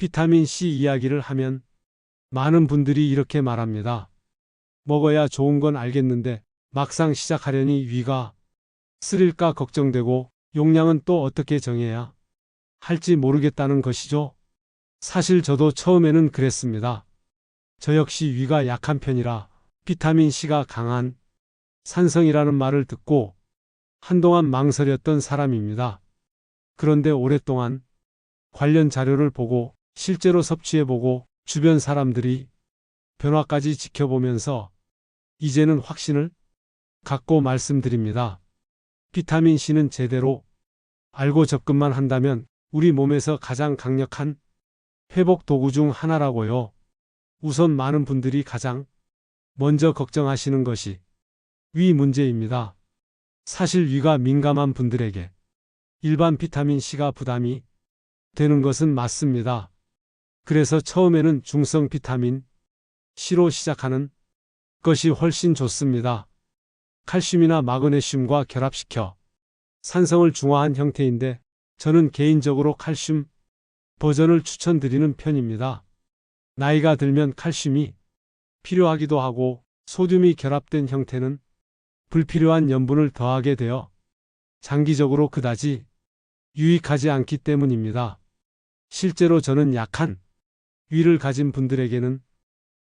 비타민 C 이야기를 하면 많은 분들이 이렇게 말합니다. 먹어야 좋은 건 알겠는데 막상 시작하려니 위가 쓰릴까 걱정되고 용량은 또 어떻게 정해야 할지 모르겠다는 것이죠. 사실 저도 처음에는 그랬습니다. 저 역시 위가 약한 편이라 비타민 C가 강한 산성이라는 말을 듣고 한동안 망설였던 사람입니다. 그런데 오랫동안 관련 자료를 보고 실제로 섭취해보고 주변 사람들이 변화까지 지켜보면서 이제는 확신을 갖고 말씀드립니다. 비타민 C는 제대로 알고 접근만 한다면 우리 몸에서 가장 강력한 회복 도구 중 하나라고요. 우선 많은 분들이 가장 먼저 걱정하시는 것이 위 문제입니다. 사실 위가 민감한 분들에게 일반 비타민 C가 부담이 되는 것은 맞습니다. 그래서 처음에는 중성 비타민 C로 시작하는 것이 훨씬 좋습니다. 칼슘이나 마그네슘과 결합시켜 산성을 중화한 형태인데 저는 개인적으로 칼슘 버전을 추천드리는 편입니다. 나이가 들면 칼슘이 필요하기도 하고 소듐이 결합된 형태는 불필요한 염분을 더하게 되어 장기적으로 그다지 유익하지 않기 때문입니다. 실제로 저는 약한 위를 가진 분들에게는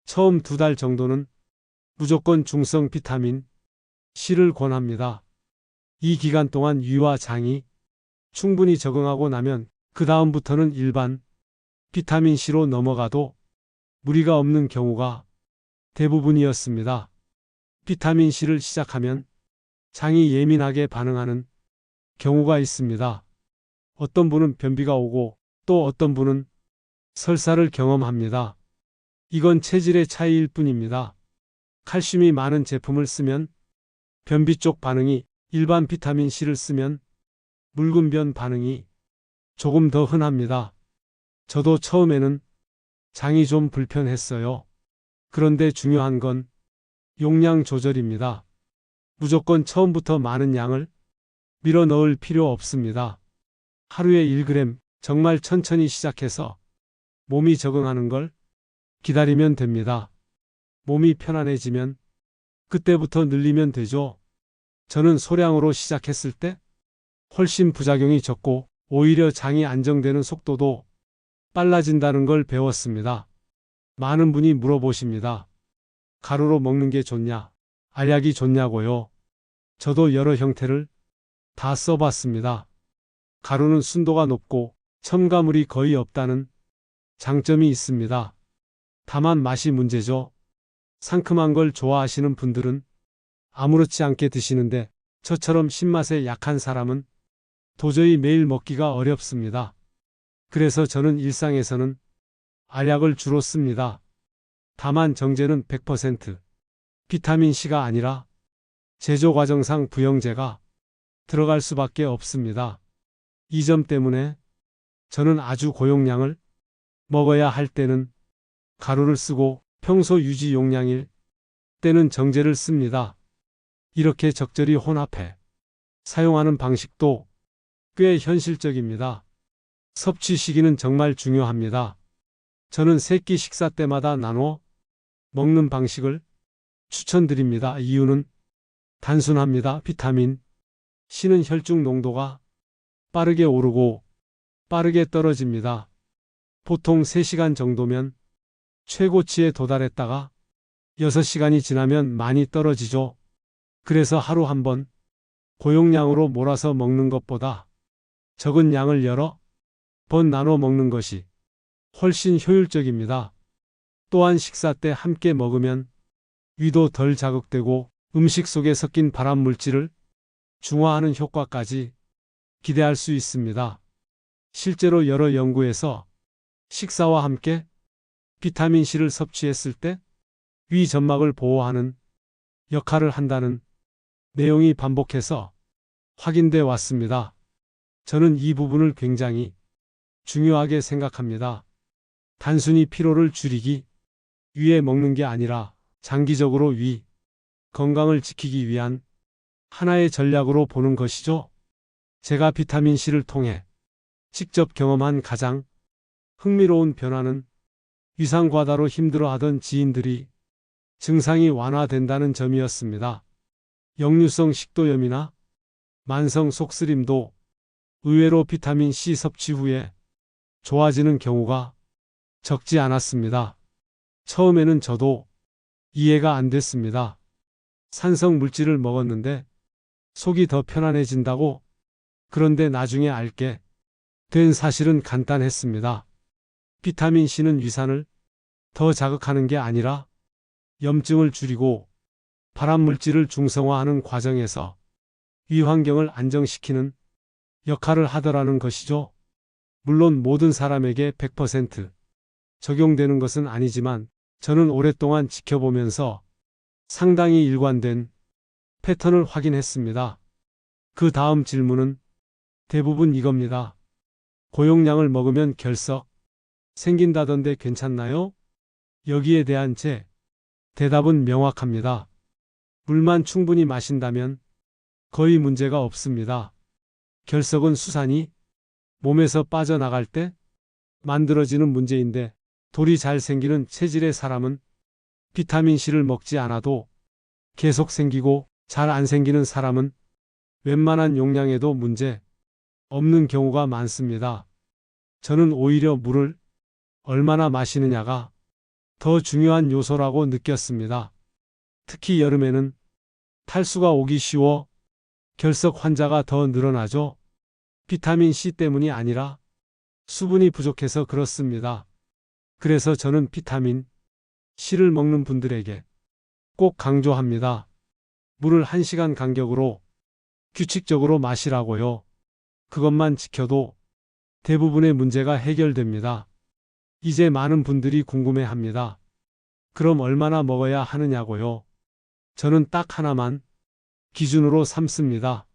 처음 2달 정도는 무조건 중성 비타민 C를 권합니다. 이 기간 동안 위와 장이 충분히 적응하고 나면 그 다음부터는 일반 비타민 C로 넘어가도 무리가 없는 경우가 대부분이었습니다. 비타민 C를 시작하면 장이 예민하게 반응하는 경우가 있습니다. 어떤 분은 변비가 오고 또 어떤 분은 설사를 경험합니다. 이건 체질의 차이일 뿐입니다. 칼슘이 많은 제품을 쓰면 변비 쪽 반응이, 일반 비타민 C를 쓰면 묽은 변 반응이 조금 더 흔합니다. 저도 처음에는 장이 좀 불편했어요. 그런데 중요한 건 용량 조절입니다. 무조건 처음부터 많은 양을 밀어 넣을 필요 없습니다. 하루에 1g, 정말 천천히 시작해서 몸이 적응하는 걸 기다리면 됩니다. 몸이 편안해지면 그때부터 늘리면 되죠. 저는 소량으로 시작했을 때 훨씬 부작용이 적고 오히려 장이 안정되는 속도도 빨라진다는 걸 배웠습니다. 많은 분이 물어보십니다. 가루로 먹는 게 좋냐? 알약이 좋냐고요? 저도 여러 형태를 다 써봤습니다. 가루는 순도가 높고 첨가물이 거의 없다는 장점이 있습니다. 다만 맛이 문제죠. 상큼한 걸 좋아하시는 분들은 아무렇지 않게 드시는데 저처럼 신맛에 약한 사람은 도저히 매일 먹기가 어렵습니다. 그래서 저는 일상에서는 알약을 주로 씁니다. 다만 정제는 100% 비타민 C가 아니라 제조 과정상 부영제가 들어갈 수밖에 없습니다. 이 점 때문에 저는 아주 고용량을 먹어야 할 때는 가루를 쓰고 평소 유지 용량일 때는 정제를 씁니다. 이렇게 적절히 혼합해 사용하는 방식도 꽤 현실적입니다. 섭취 시기는 정말 중요합니다. 저는 3끼 식사 때마다 나눠 먹는 방식을 추천드립니다. 이유는 단순합니다. 비타민 C는 혈중 농도가 빠르게 오르고 빠르게 떨어집니다. 보통 3시간 정도면 최고치에 도달했다가 6시간이 지나면 많이 떨어지죠. 그래서 하루 한 번 고용량으로 몰아서 먹는 것보다 적은 양을 여러 번 나눠 먹는 것이 훨씬 효율적입니다. 또한 식사 때 함께 먹으면 위도 덜 자극되고 음식 속에 섞인 발암 물질을 중화하는 효과까지 기대할 수 있습니다. 실제로 여러 연구에서 식사와 함께 비타민 C를 섭취했을 때 위 점막을 보호하는 역할을 한다는 내용이 반복해서 확인돼 왔습니다. 저는 이 부분을 굉장히 중요하게 생각합니다. 단순히 피로를 줄이기 위해 먹는 게 아니라 장기적으로 위 건강을 지키기 위한 하나의 전략으로 보는 것이죠. 제가 비타민 C를 통해 직접 경험한 가장 흥미로운 변화는 위상과다로 힘들어하던 지인들이 증상이 완화된다는 점이었습니다. 역류성 식도염이나 만성 속쓰림도 의외로 비타민 C 섭취 후에 좋아지는 경우가 적지 않았습니다. 처음에는 저도 이해가 안 됐습니다. 산성 물질을 먹었는데 속이 더 편안해진다고. 그런데 나중에 알게 된 사실은 간단했습니다. 비타민 C는 위산을 더 자극하는 게 아니라 염증을 줄이고 발암물질을 중성화하는 과정에서 위 환경을 안정시키는 역할을 하더라는 것이죠. 물론 모든 사람에게 100% 적용되는 것은 아니지만 저는 오랫동안 지켜보면서 상당히 일관된 패턴을 확인했습니다. 그 다음 질문은 대부분 이겁니다. 고용량을 먹으면 결석 생긴다던데 괜찮나요? 여기에 대한 제 대답은 명확합니다. 물만 충분히 마신다면 거의 문제가 없습니다. 결석은 수산이 몸에서 빠져나갈 때 만들어지는 문제인데 돌이 잘 생기는 체질의 사람은 비타민C를 먹지 않아도 계속 생기고 잘 안 생기는 사람은 웬만한 용량에도 문제 없는 경우가 많습니다. 저는 오히려 물을 얼마나 마시느냐가 더 중요한 요소라고 느꼈습니다. 특히 여름에는 탈수가 오기 쉬워 결석 환자가 더 늘어나죠. 비타민 C 때문이 아니라 수분이 부족해서 그렇습니다. 그래서 저는 비타민 C를 먹는 분들에게 꼭 강조합니다. 물을 1시간 간격으로 규칙적으로 마시라고요. 그것만 지켜도 대부분의 문제가 해결됩니다. 이제 많은 분들이 궁금해합니다. 그럼 얼마나 먹어야 하느냐고요? 저는 딱 하나만 기준으로 삼습니다.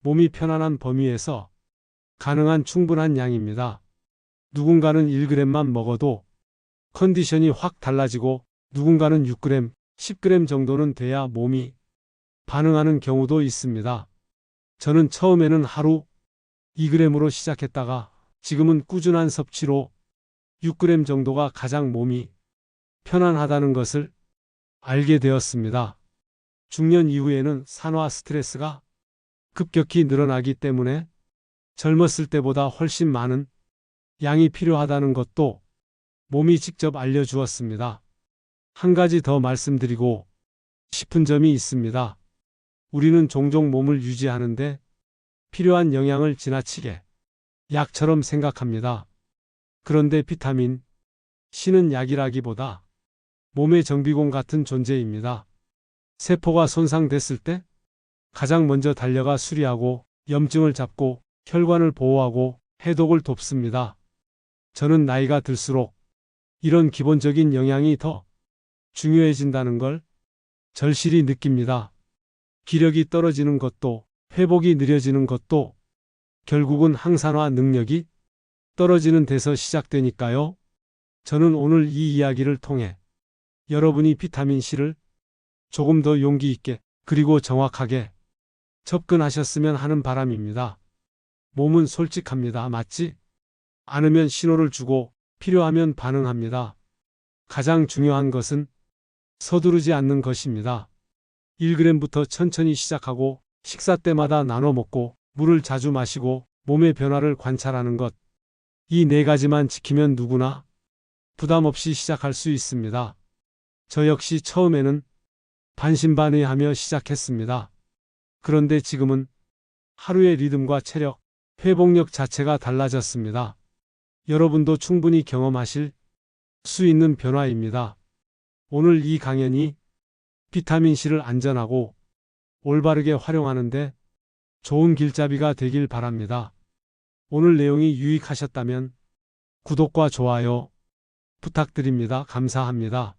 몸이 편안한 범위에서 가능한 충분한 양입니다. 누군가는 1g만 먹어도 컨디션이 확 달라지고 누군가는 6g, 10g 정도는 돼야 몸이 반응하는 경우도 있습니다. 저는 처음에는 하루 2g으로 시작했다가 지금은 꾸준한 섭취로 6g 정도가 가장 몸이 편안하다는 것을 알게 되었습니다. 중년 이후에는 산화 스트레스가 급격히 늘어나기 때문에 젊었을 때보다 훨씬 많은 양이 필요하다는 것도 몸이 직접 알려주었습니다. 한 가지 더 말씀드리고 싶은 점이 있습니다. 우리는 종종 몸을 유지하는데 필요한 영양을 지나치게 약처럼 생각합니다. 그런데 비타민 C는 약이라기보다 몸의 정비공 같은 존재입니다. 세포가 손상됐을 때 가장 먼저 달려가 수리하고 염증을 잡고 혈관을 보호하고 해독을 돕습니다. 저는 나이가 들수록 이런 기본적인 영양이 더 중요해진다는 걸 절실히 느낍니다. 기력이 떨어지는 것도 회복이 느려지는 것도 결국은 항산화 능력이 떨어지는 데서 시작되니까요. 저는 오늘 이 이야기를 통해 여러분이 비타민 C를 조금 더 용기 있게 그리고 정확하게 접근하셨으면 하는 바람입니다. 몸은 솔직합니다. 맞지? 않으면 신호를 주고 필요하면 반응합니다. 가장 중요한 것은 서두르지 않는 것입니다. 1g부터 천천히 시작하고 식사 때마다 나눠 먹고 물을 자주 마시고 몸의 변화를 관찰하는 것. 이 4가지만 지키면 누구나 부담 없이 시작할 수 있습니다. 저 역시 처음에는 반신반의하며 시작했습니다. 그런데 지금은 하루의 리듬과 체력, 회복력 자체가 달라졌습니다. 여러분도 충분히 경험하실 수 있는 변화입니다. 오늘 이 강연이 비타민 C를 안전하고 올바르게 활용하는데 좋은 길잡이가 되길 바랍니다. 오늘 내용이 유익하셨다면 구독과 좋아요 부탁드립니다. 감사합니다.